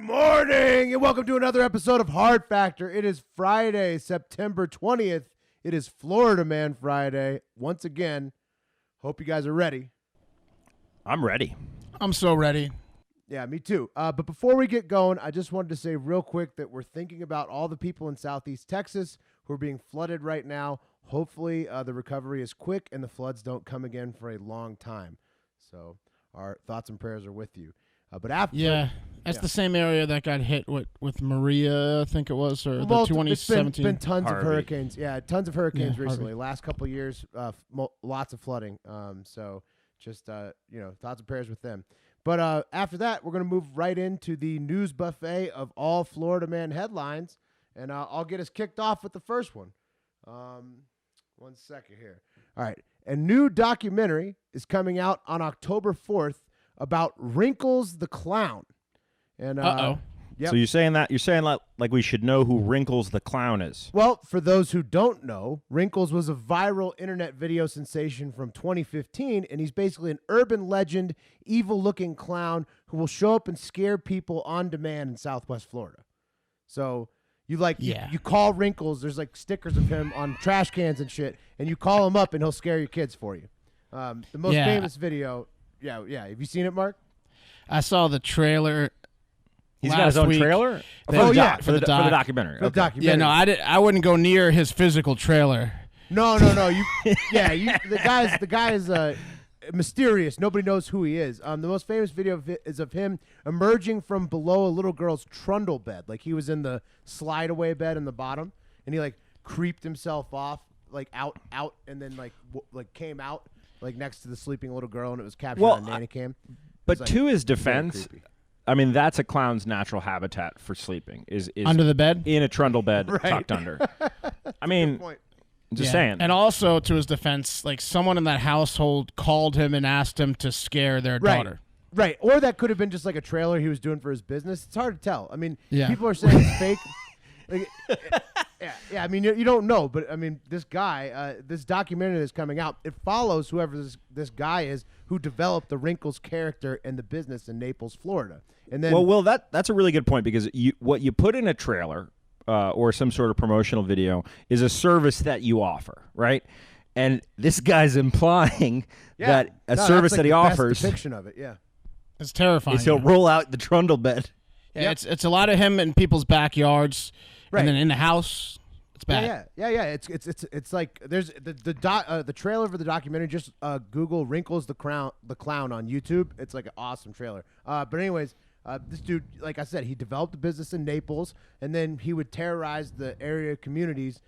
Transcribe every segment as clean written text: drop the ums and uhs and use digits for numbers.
morning, and welcome to another episode of Hard Factor. It is Friday, September 20th. It is Florida Man Friday. Once again, hope you guys are ready. I'm ready. I'm so ready. Yeah, me too. But before we get going, I just wanted to say real quick that we're thinking about all the people in Southeast Texas who are being flooded right now. Hopefully, the recovery is quick and the floods don't come again for a long time. So our thoughts and prayers are with you. But after, that's the same area that got hit with Maria, I think it was, or the 2017. It's been tons Harvey. of hurricanes. Yeah, tons of hurricanes recently. Harvey. Last couple of years, lots of flooding. So just thoughts and prayers with them. But after that, we're going to move right into the news buffet of all Florida Man headlines, and I'll get us kicked off with the first one. 1 second here. All right, a new documentary is coming out on October 4th about Wrinkles the Clown. And So you're saying like we should know who Wrinkles the Clown is. Well, for those who don't know, Wrinkles was a viral internet video sensation from 2015, and he's basically an urban legend, evil-looking clown who will show up and scare people on demand in Southwest Florida. So you call Wrinkles, there's like stickers of him on trash cans and shit, and you call him up and he'll scare your kids for you. The most famous video, yeah. Have you seen it, Mark? I saw the trailer. He's got his own trailer for the documentary. For the documentary. Yeah, no, I wouldn't go near his physical trailer. No. The guy is mysterious. Nobody knows who he is. The most famous video is of him emerging from below a little girl's trundle bed. Like he was in the slide away bed in the bottom, and he like creeped himself off, like out, and then like came out like next to the sleeping little girl, and it was captured on nanny cam. But to his defense, I mean, that's a clown's natural habitat for sleeping is under the bed, in a trundle bed, Right. tucked under. I mean, just saying. And also, to his defense, like someone in that household called him and asked him to scare their daughter. Right. Or that could have been just like a trailer he was doing for his business. It's hard to tell. I mean, Yeah. people are saying it's fake. Like, yeah. I mean, you don't know, but I mean, this guy, this documentary that's coming out, it follows whoever this guy is who developed the Wrinkles character and the business in Naples, Florida. And then, Will, that's a really good point because what you put in a trailer or some sort of promotional video is a service that you offer, right? And this guy's implying that service that he offers, depiction of it, It's terrifying. is he'll roll out the trundle bed. Yeah, it's a lot of him in people's backyards, Right. and then in the house. It's bad. Yeah. It's like there's the trailer for the documentary. Just Google Wrinkles the Clown on YouTube. It's like an awesome trailer. But anyways, this dude, like I said, he developed a business in Naples, and then he would terrorize the area communities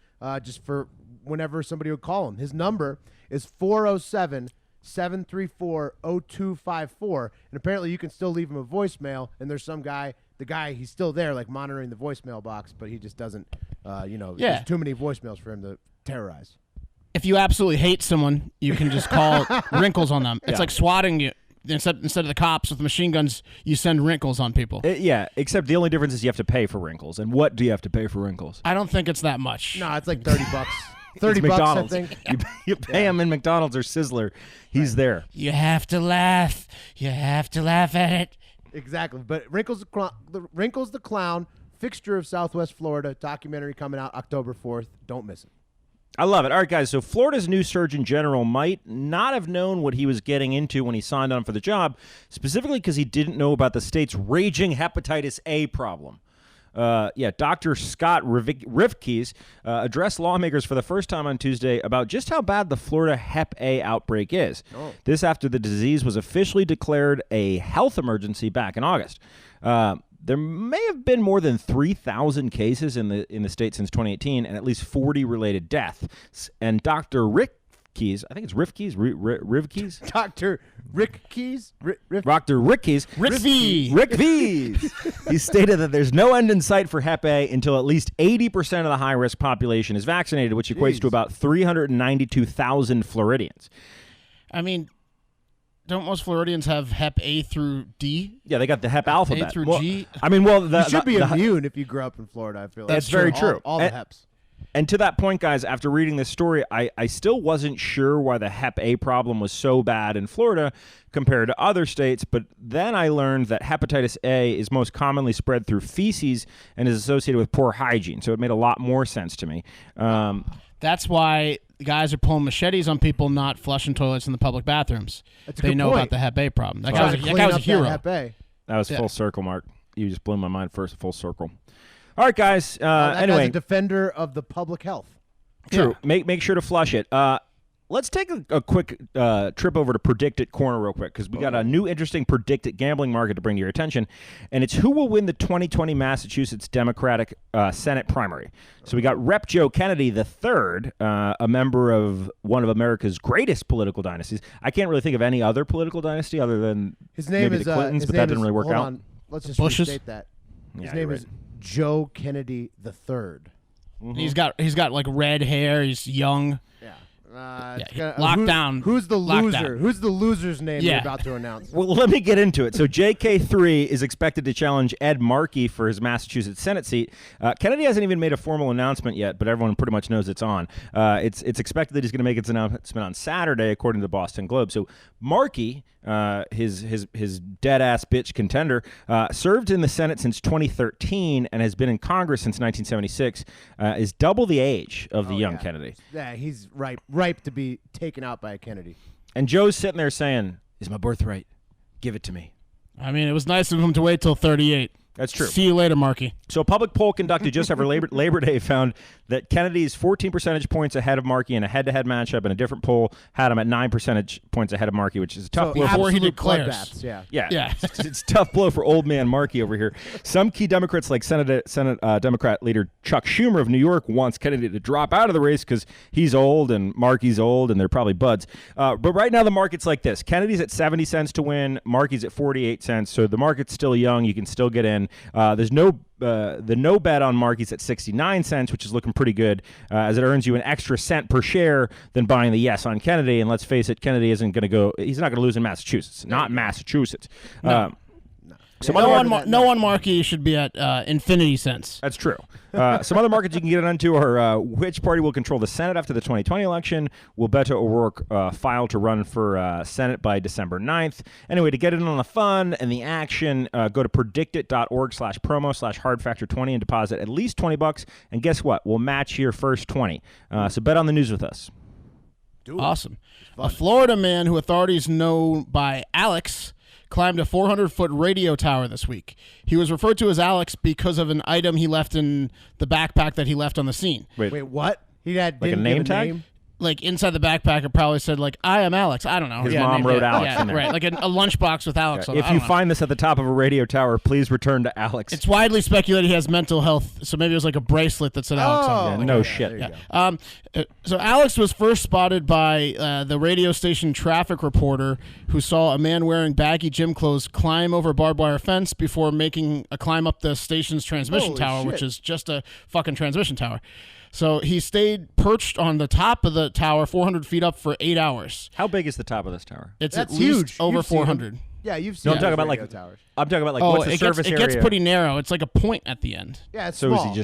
just for whenever somebody would call him. His number is 407-734-0254, and apparently you can still leave him a voicemail. And there's some guy. The guy, he's still there, like monitoring the voicemail box, but he just doesn't, there's too many voicemails for him to terrorize. If you absolutely hate someone, you can just call Wrinkles on them. It's like swatting you. Instead of the cops with machine guns, you send Wrinkles on people. Except the only difference is you have to pay for Wrinkles. And what do you have to pay for Wrinkles? I don't think it's that much. No, it's like $30. $30 It's McDonald's. I think. You pay him in McDonald's or Sizzler. He's there. You have to laugh. You have to laugh at it. Exactly. But Wrinkles the Clown, fixture of Southwest Florida, documentary coming out October 4th. Don't miss it. I love it. All right, guys, so Florida's new Surgeon General might not have known what he was getting into when he signed on for the job, specifically because he didn't know about the state's raging hepatitis A problem. Dr. Scott Rivkes addressed lawmakers for the first time on Tuesday about just how bad the Florida Hep A outbreak is. This after the disease was officially declared a health emergency back in August. There may have been more than 3,000 cases in the state since 2018 and at least 40 related deaths. And Dr. Rivkes, I think it's Rivkes? Rivkes? Dr. Rivkes? Dr. Rivkes. Rivkes. He stated that there's no end in sight for Hep A until at least 80% of the high-risk population is vaccinated, which equates to about 392,000 Floridians. I mean, don't most Floridians have Hep A through D? Yeah, they got the Hep alphabet. A through G? I mean, you should be immune if you grew up in Florida, I feel like. That's very true. All the Heps. And to that point, guys, after reading this story, I still wasn't sure why the Hep A problem was so bad in Florida compared to other states, but then I learned that hepatitis A is most commonly spread through feces and is associated with poor hygiene, so it made a lot more sense to me. That's why guys are pulling machetes on people not flushing toilets in the public bathrooms. They know about the Hep A problem. That guy was a hero. Hep A. That was full circle, Mark. You just blew my mind first, full circle. All right, guys. That anyway, guy's a defender of the public health. True. Yeah. Make sure to flush it. Let's take a quick trip over to Predict It Corner real quick, because we got a new interesting Predict It gambling market to bring to your attention, and it's who will win the 2020 Massachusetts Democratic Senate primary. So we got Rep. Joe Kennedy III, a member of one of America's greatest political dynasties. I can't really think of any other political dynasty other than his name maybe is the Clintons, but that didn't really work hold out. On. Let's just Bushes? restate that. His Yeah, name is Joe Kennedy III. Mm-hmm. He's got like red hair. He's young. Yeah. Locked down. Who's the loser? Lockdown. Who's the loser's name you're about to announce? Well, let me get into it. So JK3 is expected to challenge Ed Markey for his Massachusetts Senate seat. Kennedy hasn't even made a formal announcement yet, but everyone pretty much knows it's on. It's expected that he's going to make its announcement on Saturday, according to the Boston Globe. So Markey, his dead-ass bitch contender, served in the Senate since 2013 and has been in Congress since 1976, is double the age of the young Kennedy. Yeah, he's ripe to be taken out by a Kennedy. And Joe's sitting there saying, "Is my birthright? Give it to me." I mean, it was nice of him to wait till 38. That's true. See you later, Markey. So a public poll conducted just after Labor Day found that Kennedy's 14 percentage points ahead of Markey in a head-to-head matchup, and a different poll had him at 9 percentage points ahead of Markey, which is a tough blow. Before he Absolute declares. bloodbaths, Yeah. It's a tough blow for old man Markey over here. Some key Democrats, like Senate Democrat leader Chuck Schumer of New York, wants Kennedy to drop out of the race because he's old and Markey's old and they're probably buds. But right now the market's like this. Kennedy's at 70 cents to win. Markey's at 48 cents. So the market's still young. You can still get in. There's the no bet on Markey's at 69 cents, which is looking pretty good, as it earns you an extra cent per share than buying the yes on Kennedy. And let's face it, Kennedy isn't going to go. He's not going to lose in Massachusetts. Not Massachusetts. No. No one Markey should be at infinity cents. That's true. Some other markets you can get onto are which party will control the Senate after the 2020 election. Will Beto O'Rourke file to run for Senate by December 9th? Anyway, to get in on the fun and the action, go to predictit.org/promo/hardfactor20 and deposit at least $20. And guess what? We'll match your first 20. So bet on the news with us. Awesome. A Florida man who authorities know by Alex climbed a 400-foot radio tower this week. He was referred to as Alex because of an item he left in the backpack that he left on the scene. Wait, what? He had like a name tag? Name? Like inside the backpack, it probably said like "I am Alex." I don't know. His mom wrote Alex in there. Right, like a lunchbox with Alex on it. If you find this at the top of a radio tower, please return to Alex. It's widely speculated he has mental health, so maybe it was like a bracelet that said Alex on it. No shit. Yeah. So Alex was first spotted by the radio station traffic reporter who saw a man wearing baggy gym clothes climb over a barbed wire fence before making a climb up the station's transmission tower, which is just a fucking transmission tower. So he stayed perched on the top of the tower 400 feet up for 8 hours. How big is the top of this tower? It's That's at least huge. over You've seen 400. Yeah, you've seen I'm talking about like towers. I'm talking about like what's the surface area? It gets pretty narrow. It's like a point at the end. Yeah, it's So small.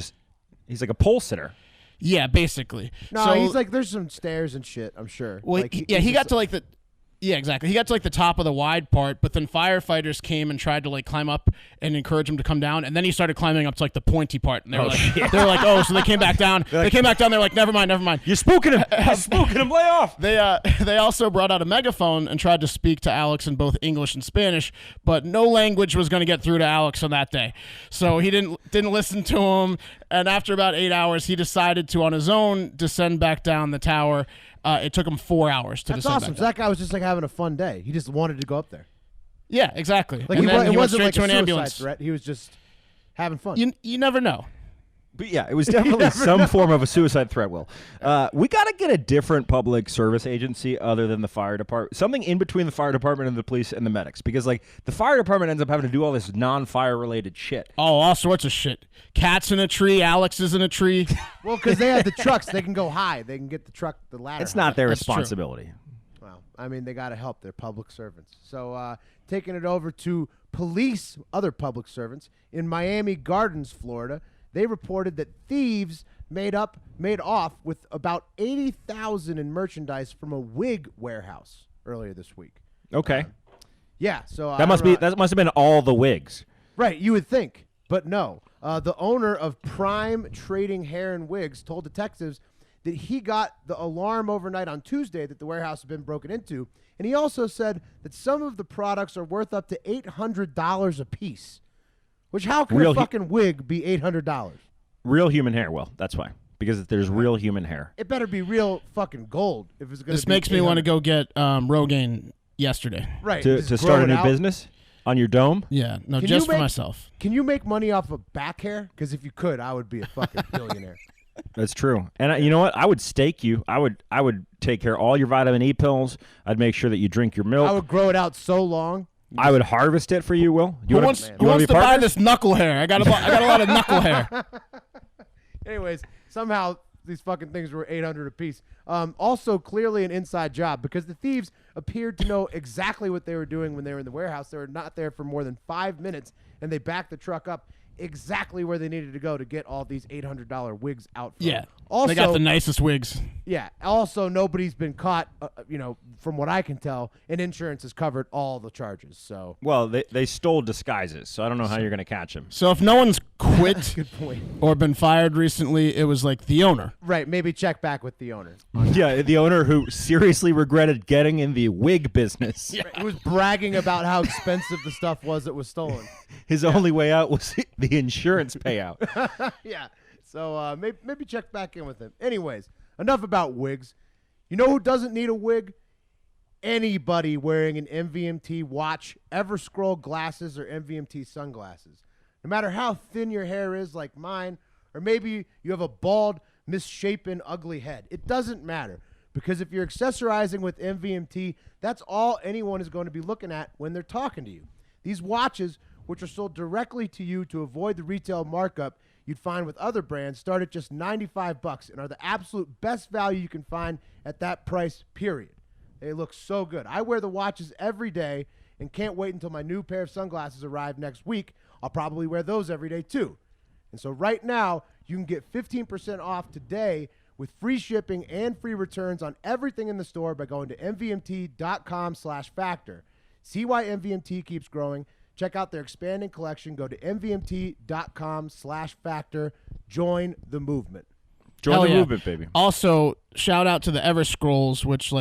he's like a pole sitter. Yeah, basically. No, so, he's like there's some stairs and shit, I'm sure. Well, like, he got to like the. Yeah, exactly. He got to like the top of the wide part, but then firefighters came and tried to like climb up and encourage him to come down, and then he started climbing up to like the pointy part, and they were like, oh, so they came back down. They came back down. They're like, never mind. You're spooking him. You're spooking him. Lay off. They also brought out a megaphone and tried to speak to Alex in both English and Spanish, but no language was going to get through to Alex on that day, so he didn't listen to him. And after about 8 hours, he decided to on his own descend back down the tower. It took him 4 hours to That's descend awesome. back So that guy was just like having a fun day. He just wanted to go up there. Yeah, exactly. Like And then it he went wasn't straight like to a an suicide ambulance. threat. He was just having fun. You never know. But yeah, it was definitely some form of a suicide threat, Will. We got to get a different public service agency other than the fire department. Something in between the fire department and the police and the medics. Because, like, the fire department ends up having to do all this non-fire related shit. Oh, all sorts of shit. Cats in a tree. Alex is in a tree. Well, because they have the trucks. They can go high. They can get the ladder. It's not their That's true. responsibility. Well, I mean, they got to help. They're public servants. So taking it over to other public servants in Miami Gardens, Florida, they reported that thieves made off with about $80,000 in merchandise from a wig warehouse earlier this week. Okay. Yeah, so That must have been all the wigs. right. You would think, but no. The owner of Prime Trading Hair and Wigs told detectives that he got the alarm overnight on Tuesday that the warehouse had been broken into, and he also said that some of the products are worth up to $800 a piece. Which how can a fucking wig be $800? Real human hair. Well, that's why. Because there's real human hair. It better be real fucking gold if it's going to be. This makes me want to go get Rogaine yesterday. Right. To start a new business on your dome? Yeah, no, Can just you for make- myself. Can you make money off of back hair? Because if you could, I would be a fucking billionaire. That's true. And you know what? I would stake you. I would take care of all your vitamin E pills. I'd make sure that you drink your milk. I would grow it out so long. I would harvest it for you, Will. Who wants to buy this knuckle hair? I got a lot of knuckle hair. Anyways, somehow these fucking things were $800 a piece. Also, clearly an inside job because the thieves appeared to know exactly what they were doing when they were in the warehouse. They were not there for more than 5 minutes, and they backed the truck up exactly where they needed to go to get all these $800 wigs out from. Yeah. Also, They got the nicest wigs. yeah. Also, nobody's been caught, from what I can tell, and insurance has covered all the charges. So, Well, they stole disguises, so I don't know how you're going to catch them. So if no one's quit good point. or been fired recently, it was like the owner. Right. Maybe check back with the owner. Yeah, the owner who seriously regretted getting in the wig business. Right, he was bragging about how expensive the stuff was that was stolen. His only way out was the insurance payout. Yeah. So maybe check back in with him. Anyways, enough about wigs. You know who doesn't need a wig? Anybody wearing an MVMT watch, Everscroll glasses, or MVMT sunglasses. No matter how thin your hair is like mine, or maybe you have a bald, misshapen, ugly head. It doesn't matter. Because if you're accessorizing with MVMT, that's all anyone is going to be looking at when they're talking to you. These watches, which are sold directly to you to avoid the retail markup you'd find with other brands, start at just $95 and are the absolute best value you can find at that price, period. They look so good. I wear the watches every day and can't wait until my new pair of sunglasses arrive next week. I'll probably wear those every day too. And so right now, you can get 15% off today with free shipping and free returns on everything in the store by going to mvmt.com/factor. See why MVMT keeps growing. Check out their expanding collection. Go to mvmt.com/factor. Join the movement. Join the movement, baby. Also, shout out to the Everscrolls, which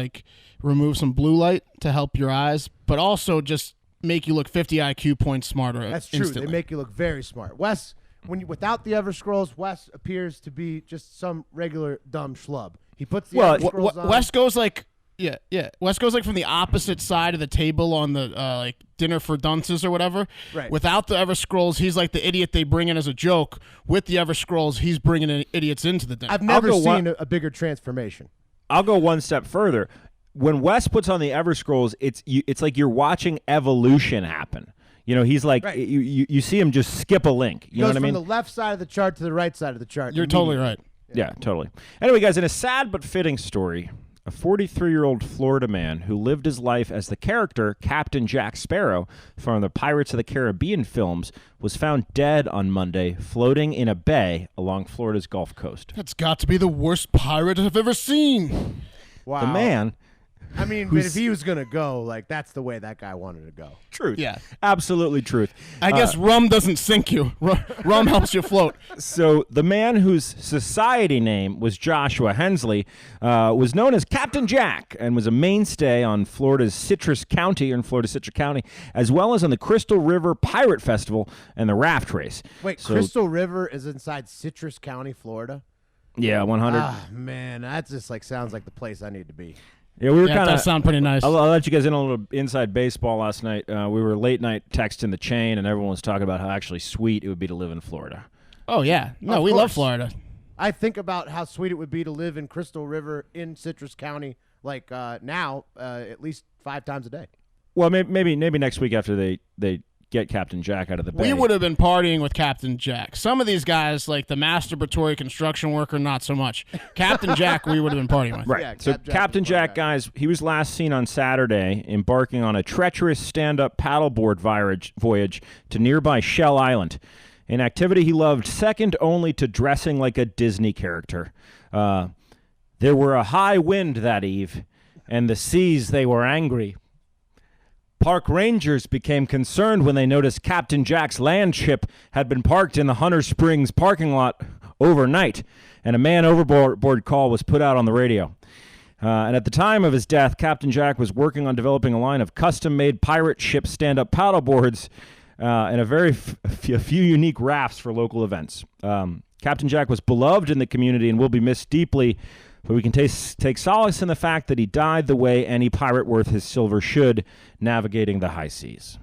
remove some blue light to help your eyes, but also just make you look 50 IQ points smarter. That's true. Instantly. They make you look very smart. Wes, without the Everscrolls, Wes appears to be just some regular dumb schlub. He puts the Everscrolls on. Wes goes Wes goes from the opposite side of the table on the dinner for dunces or whatever. Right. Without the Everscrolls, he's like the idiot they bring in as a joke. With the Everscrolls, he's bringing in idiots into the dinner. I've never seen a bigger transformation. I'll go one step further. When Wes puts on the Everscrolls, it's like you're watching evolution happen. He's like, right. you see him just skip a link. You know what I mean? From the left side of the chart to the right side of the chart. You're totally right. Yeah, totally. Anyway, guys, in a sad but fitting story, a 43-year-old Florida man who lived his life as the character Captain Jack Sparrow from the Pirates of the Caribbean films was found dead on Monday, floating in a bay along Florida's Gulf Coast. That's got to be the worst pirate I've ever seen. Wow. The man... I mean, but if he was going to go, that's the way that guy wanted to go. Truth. Yeah. Absolutely truth. I guess rum doesn't sink you. Rum helps you float. So the man whose society name was Joshua Hensley was known as Captain Jack and was a mainstay on Florida's Citrus County, as well as on the Crystal River Pirate Festival and the raft race. Wait, Crystal River is inside Citrus County, Florida? Yeah, 100. Ah, man, that just sounds like the place I need to be. Yeah, we were That does sound pretty nice. I'll let you guys in on a little inside baseball last night. We were late night texting the chain, and everyone was talking about how actually sweet it would be to live in Florida. Oh, yeah. No, Of we course. love Florida. I think about how sweet it would be to live in Crystal River in Citrus County, now, at least 5 times a day. Well, maybe next week after they get Captain Jack out of the bay. We would have been partying with Captain Jack. Some of these guys, like the masturbatory construction worker, not so much. Captain Jack, we would have been partying with. Right. Yeah, So Captain was one Jack, guy. guys, he was last seen on Saturday embarking on a treacherous stand-up paddleboard voyage to nearby Shell Island. an activity he loved second only to dressing like a Disney character. There were a high wind that eve, and the seas, they were angry. Park rangers became concerned when they noticed Captain Jack's land ship had been parked in the Hunter Springs parking lot overnight, and a man overboard call was put out on the radio. And at the time of his death, Captain Jack was working on developing a line of custom-made pirate ship stand-up paddleboards and a few unique rafts for local events. Captain Jack was beloved in the community and will be missed deeply, but we can take solace in the fact that he died the way any pirate worth his silver should, navigating the high seas.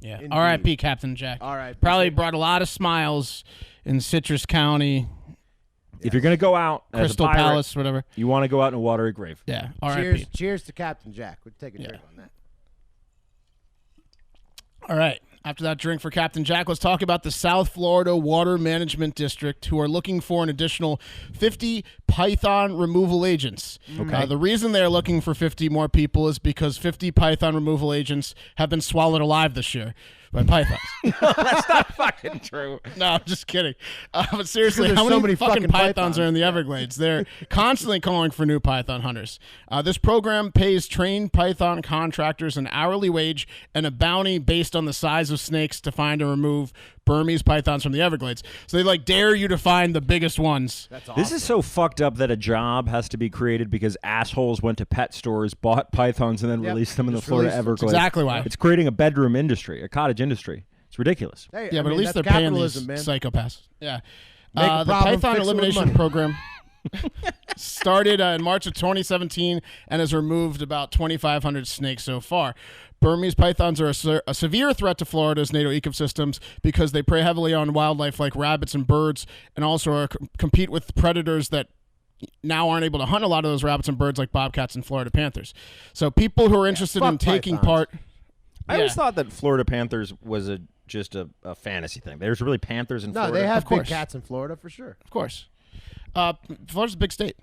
Yeah. R.I.P. Captain Jack. R.I.P. Probably brought a lot of smiles in Citrus County. If you're going to go out Crystal as a pirate, Palace, whatever. you want to go out in a watery grave. Yeah. R.I.P. Cheers to Captain Jack. We'll take a drink on that. All right. After that drink for Captain Jack, let's talk about the South Florida Water Management District, who are looking for an additional 50 python removal agents. Okay. The reason they're looking for 50 more people is because 50 python removal agents have been swallowed alive this year by pythons. That's not fucking true. No, I'm just kidding. But seriously, There's how so many many fucking fucking pythons are in the pythons. Everglades? They're constantly calling for new python hunters. This program pays trained python contractors an hourly wage and a bounty based on the size of snakes to find and remove Burmese pythons from the Everglades. So they dare you to find the biggest ones. That's awesome. This is so fucked up that a job has to be created because assholes went to pet stores, bought pythons, and then released them in the Just Florida released them. Everglades. Exactly why. It's creating a bedroom industry, a cottage industry. It's ridiculous. Hey, Yeah, I but mean, at least they're that's paying these capitalism, man. psychopaths. Yeah. Make a The problem, Python fix it with Elimination money. Program started in March of 2017 and has removed about 2,500 snakes so far. Burmese pythons are a severe threat to Florida's native ecosystems because they prey heavily on wildlife like rabbits and birds, and also compete with predators that now aren't able to hunt a lot of those rabbits and birds like bobcats and Florida panthers. So people who are interested in fuck taking pythons. part... I always Yeah. thought that Florida Panthers was just a fantasy thing. There's really Panthers in No, Florida. they have Of big course. cats in Florida for sure. Of course. Florida's a big state.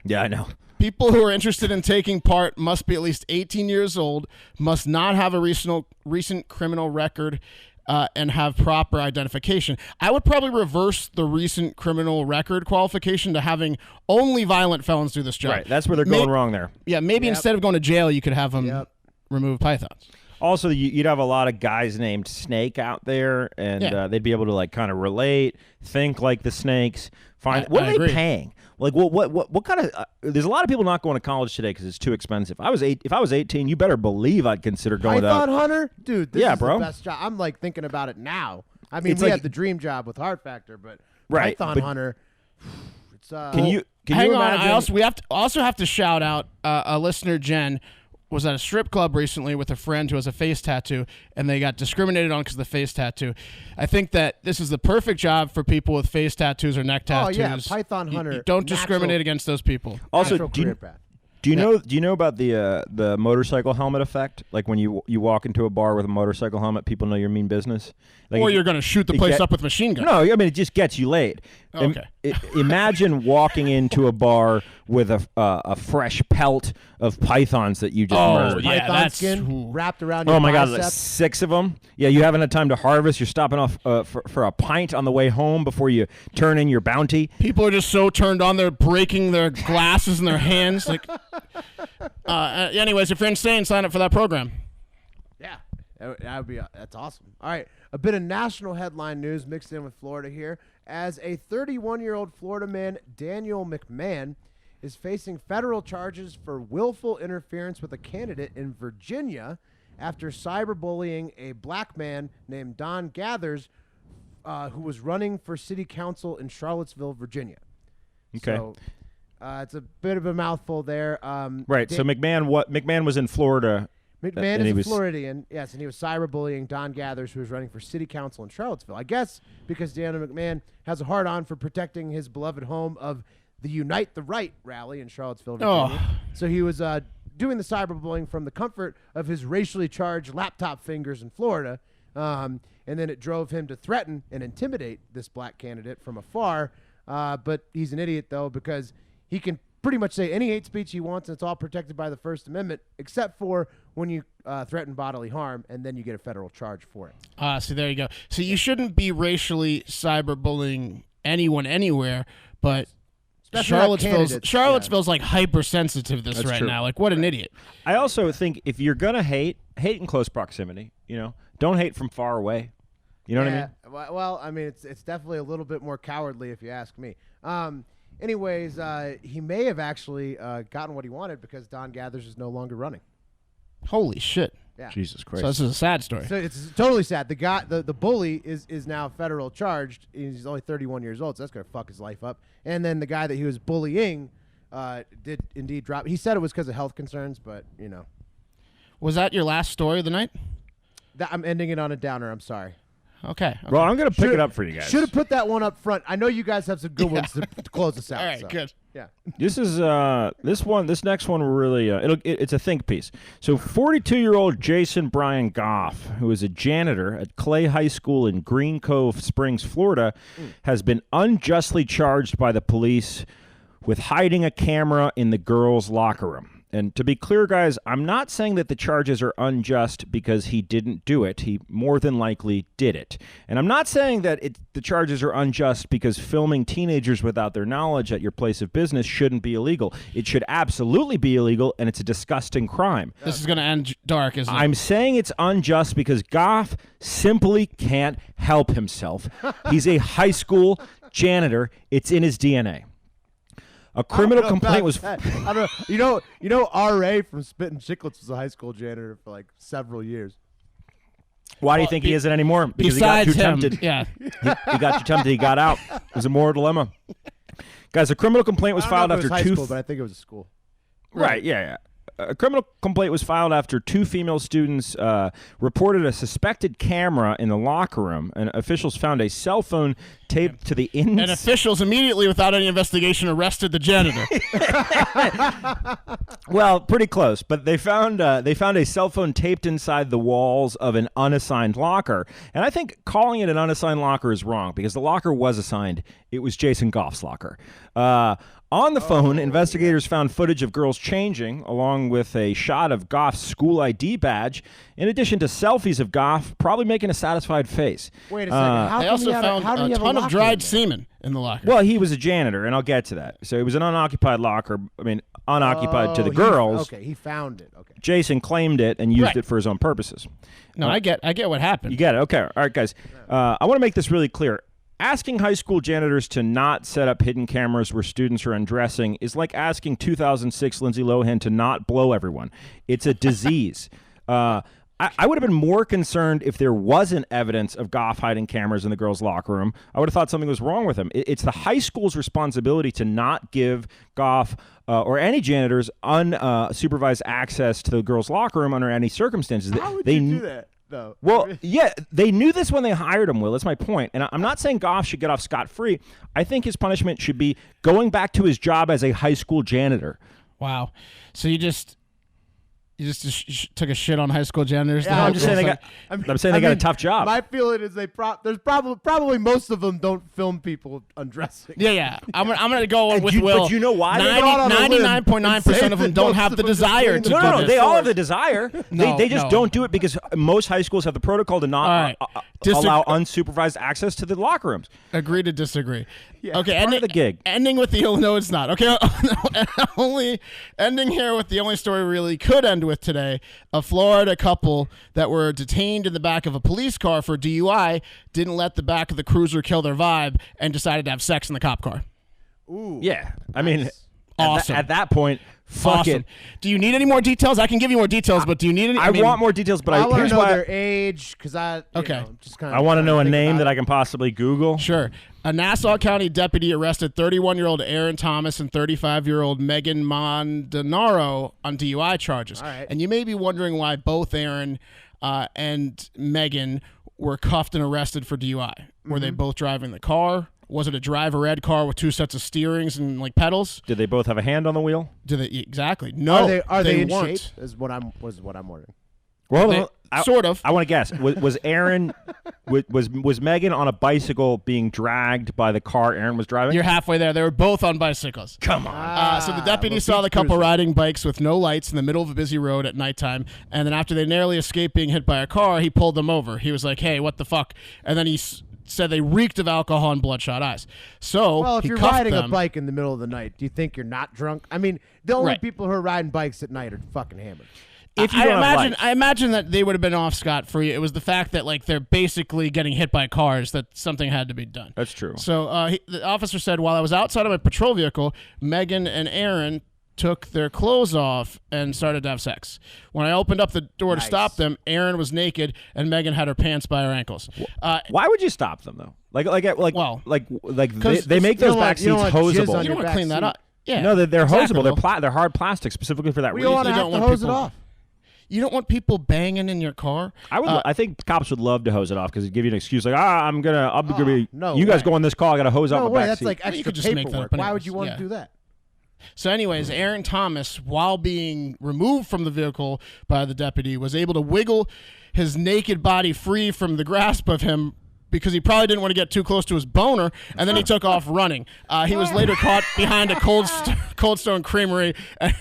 Yeah, I know. People who are interested in taking part must be at least 18 years old, must not have a recent criminal record, and have proper identification. I would probably reverse the recent criminal record qualification to having only violent felons do this job. Right, that's where they're going wrong there. Yeah, maybe Yep. instead of going to jail, you could have them Yep. remove pythons. Also, you'd have a lot of guys named Snake out there, and Yeah. they'd be able to kind of relate, think like the snakes. Find I what are agree. they paying? Like, what kind of? There's a lot of people not going to college today because it's too expensive. If I was 18, you better believe I'd consider going Python out. hunter, dude. This Yeah, is bro. the best job. I'm thinking about it now. I mean, It's we like- had the dream job with Heart Factor, but Right, Python but- hunter. It's Can you Hang on, imagine? we also have to shout out a listener, Jen, was at a strip club recently with a friend who has a face tattoo, and they got discriminated on because of the face tattoo. I think that this is the perfect job for people with face tattoos or neck Oh, tattoos. yeah, Python You hunter, don't natural- discriminate against those people. Also, natural do you, career path. do you know about the motorcycle helmet effect? Like when you walk into a bar with a motorcycle helmet, people know you're mean business. Like Or it- you're going to shoot the it place get- up with machine guns. No, I mean it just gets you laid. Okay. Imagine walking into a bar with a fresh pelt of pythons that you just Oh, murdered. yeah, Python that's- skin ooh. wrapped around your Oh my God, bicep. like 6 of them. Yeah, you haven't had time to harvest. You're stopping off for a pint on the way home before you turn in your bounty. People are just so turned on, they're breaking their glasses in their hands. Like, anyways, if you're insane, sign up for that program. Yeah, that would be that's awesome. All right, a bit of national headline news mixed in with Florida here, as a 31-year-old Florida man, Daniel McMahon, is facing federal charges for willful interference with a candidate in Virginia after cyberbullying a black man named Don Gathers, who was running for city council in Charlottesville, Virginia. Okay. So, it's a bit of a mouthful there. Right. So McMahon was in Florida. McMahon and he is a was- Floridian, yes, and he was cyberbullying Don Gathers, who was running for city council in Charlottesville. I guess because Daniel McMahon has a hard-on for protecting his beloved home of the Unite the Right rally in Charlottesville, Virginia. So he was doing the cyberbullying from the comfort of his racially charged laptop fingers in Florida, and then it drove him to threaten and intimidate this black candidate from afar. But he's an idiot, though, because he can pretty much say any hate speech he wants, and it's all protected by the First Amendment, except for when you threaten bodily harm, and then you get a federal charge for it. So there you go. So you shouldn't be racially cyberbullying anyone anywhere, but Charlottesville's like hypersensitive this That's right true. now. Like, what an idiot. I also think if you're gonna hate in close proximity. Don't hate from far away. You know what I mean? Well, I mean, it's definitely a little bit more cowardly if you ask me. Anyways, he may have actually gotten what he wanted because Don Gathers is no longer running. Holy shit. Yeah. Jesus Christ. So this is a sad story. So it's totally sad. The guy, the bully is now federal charged. He's only 31 years old, so that's going to fuck his life up. And then the guy that he was bullying did indeed drop. He said it was because of health concerns, but, Was that your last story of the night? I'm ending it on a downer. I'm sorry. Okay. Well, I'm going to pick it up for you guys. Should have put that one up front. I know you guys have some good ones to close us out. All right, so. good. Yeah. This is this next one really it's a think piece. So 42-year-old Jason Brian Goff, who is a janitor at Clay High School in Green Cove Springs, Florida, has been unjustly charged by the police with hiding a camera in the girls' locker room. And to be clear, guys, I'm not saying that the charges are unjust because he didn't do it. He more than likely did it. And I'm not saying that the charges are unjust because filming teenagers without their knowledge at your place of business shouldn't be illegal. It should absolutely be illegal, and it's a disgusting crime. This is going to end dark, isn't it? I'm saying it's unjust because Goff simply can't help himself. He's a high school janitor. It's in his DNA. A criminal complaint was. I don't know. You know, R.A. from Spittin' Chicklets was a high school janitor for like several years. Why do you think he isn't anymore? Because he got too tempted. Yeah. He got too tempted. He got out. It was a moral dilemma. Guys, a criminal complaint was filed after high school, but I think it was a school. Right. Yeah. A criminal complaint was filed after two female students reported a suspected camera in the locker room, and officials found a cell phone taped to the inside. And officials immediately, without any investigation, arrested the janitor. Well, pretty close, but they found a cell phone taped inside the walls of an unassigned locker, and I think calling it an unassigned locker is wrong because the locker was assigned. It was Jason Goff's locker. On the phone, investigators found footage of girls changing, along with a shot of Goff's school ID badge, in addition to selfies of Goff, probably making a satisfied face. Wait a second. They also found a ton of dried semen in the locker. Well, he was a janitor, and I'll get to that. So it was an unoccupied locker. I mean, unoccupied to the girls. Okay, he found it. Okay. Jason claimed it and used it for his own purposes. No, I get what happened. You get it. Okay. All right, guys. I want to make this really clear. Asking high school janitors to not set up hidden cameras where students are undressing is like asking 2006 Lindsay Lohan to not blow everyone. It's a disease. I would have been more concerned if there wasn't evidence of Goff hiding cameras in the girls' locker room. I would have thought something was wrong with him. It's the high school's responsibility to not give Goff or any janitors unsupervised access to the girls' locker room under any circumstances. How would you do that? No. Well, yeah, they knew this when they hired him, Will. That's my point. And I'm not saying Goff should get off scot-free. I think his punishment should be going back to his job as a high school janitor. Wow. So you just took a shit on high school janitors? Yeah, I'm just saying they got a tough job. My feeling is there's probably most of them don't film people undressing. Yeah. I'm gonna go with Will. But you know why? 99.9% of them don't have the desire to do this. No, they all have the desire. No, they just don't do it because most high schools have the protocol to not allow unsupervised access to the locker rooms. Agree to disagree. Yeah, okay, part of the gig. Ending with the no, it's not. Okay, ending here with the only story we really could end with today. A Florida couple that were detained in the back of a police car for DUI didn't let the back of the cruiser kill their vibe and decided to have sex in the cop car. Ooh. Yeah, I mean, awesome. At that point, fuck it. Do you need any more details? I can give you more details, but do you need any? I want more details, but I want here's to know why. their age because I want to know a name that I can possibly Google. Sure. A Nassau County deputy arrested 31-year-old Aaron Thomas and 35-year-old Megan Mondanaro on DUI charges. All right. And you may be wondering why both Aaron and Megan were cuffed and arrested for DUI. Were they both driving the car? Was it a driver ed car with two sets of steerings and like pedals? Did they both have a hand on the wheel? Exactly. No. Are they in weren't. shape? Is what I'm wondering. Well, sort of. I want to guess. Was Aaron was Megan on a bicycle being dragged by the car Aaron was driving? You're halfway there. They were both on bicycles. Come on. So the deputy saw the couple riding bikes with no lights in the middle of a busy road at nighttime, and then after they narrowly escaped being hit by a car, he pulled them over. He was like, "Hey, what the fuck?" And then he said they reeked of alcohol and bloodshot eyes. So well, if he you're cuffed riding them. a bike in the middle of the night, do you think you're not drunk? I mean, the only Right. people who are riding bikes at night are fucking hammered. If you don't have lights. I imagine that they would have been off scot-free. It was the fact that like they're basically getting hit by cars that something had to be done. That's true. So the officer said, while I was outside of my patrol vehicle, Megan and Aaron took their clothes off and started to have sex. When I opened up the door to stop them, Aaron was naked and Megan had her pants by her ankles. Why would you stop them though? Like they make those back seats jizz hosable. on You don't your want to back clean that seat. up. Yeah. No, they're exactly, hosable. Will. They're hard plastic specifically for that We reason. don't want to have don't to want hose it people- off. You don't want people banging in your car. I think cops would love to hose it off because it'd give you an excuse like, I'm gonna be. no you guys way. go in this car. I gotta hose off No the way, back that's seat. like You extra could just make that paperwork. up Why anyways, would you want yeah. to do that? So anyways, Aaron Thomas, while being removed from the vehicle by the deputy, was able to wiggle his naked body free from the grasp of him because he probably didn't want to get too close to his boner, and then he took off running. He was later caught behind a Cold Stone Creamery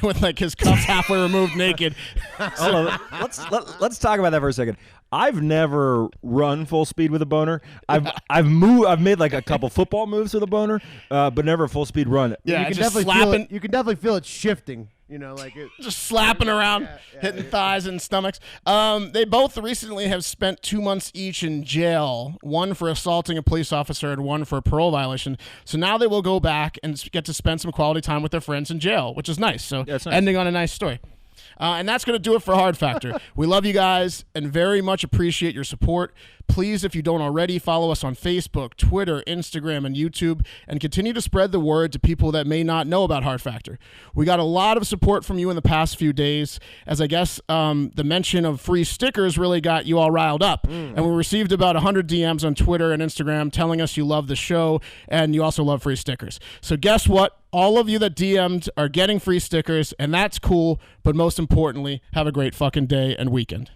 with like his cuffs halfway removed, naked. Hold on. Let's talk about that for a second. I've never run full speed with a boner. I've made like a couple football moves with a boner, but never a full speed run. Yeah, you can just definitely feel slapping. it. You can definitely feel it shifting. You know, like it. Just slapping around, hitting thighs and stomachs. They both recently have spent 2 months each in jail, one for assaulting a police officer and one for a parole violation. So now they will go back and get to spend some quality time with their friends in jail, which is nice. So it's nice. ending on a nice story. And that's going to do it for Hard Factor. We love you guys and very much appreciate your support. Please, if you don't already, follow us on Facebook, Twitter, Instagram, and YouTube, and continue to spread the word to people that may not know about Hard Factor. We got a lot of support from you in the past few days, as I guess the mention of free stickers really got you all riled up. And we received about 100 DMs on Twitter and Instagram telling us you love the show and you also love free stickers. So guess what? All of you that DM'd are getting free stickers, and that's cool, but most importantly, have a great fucking day and weekend.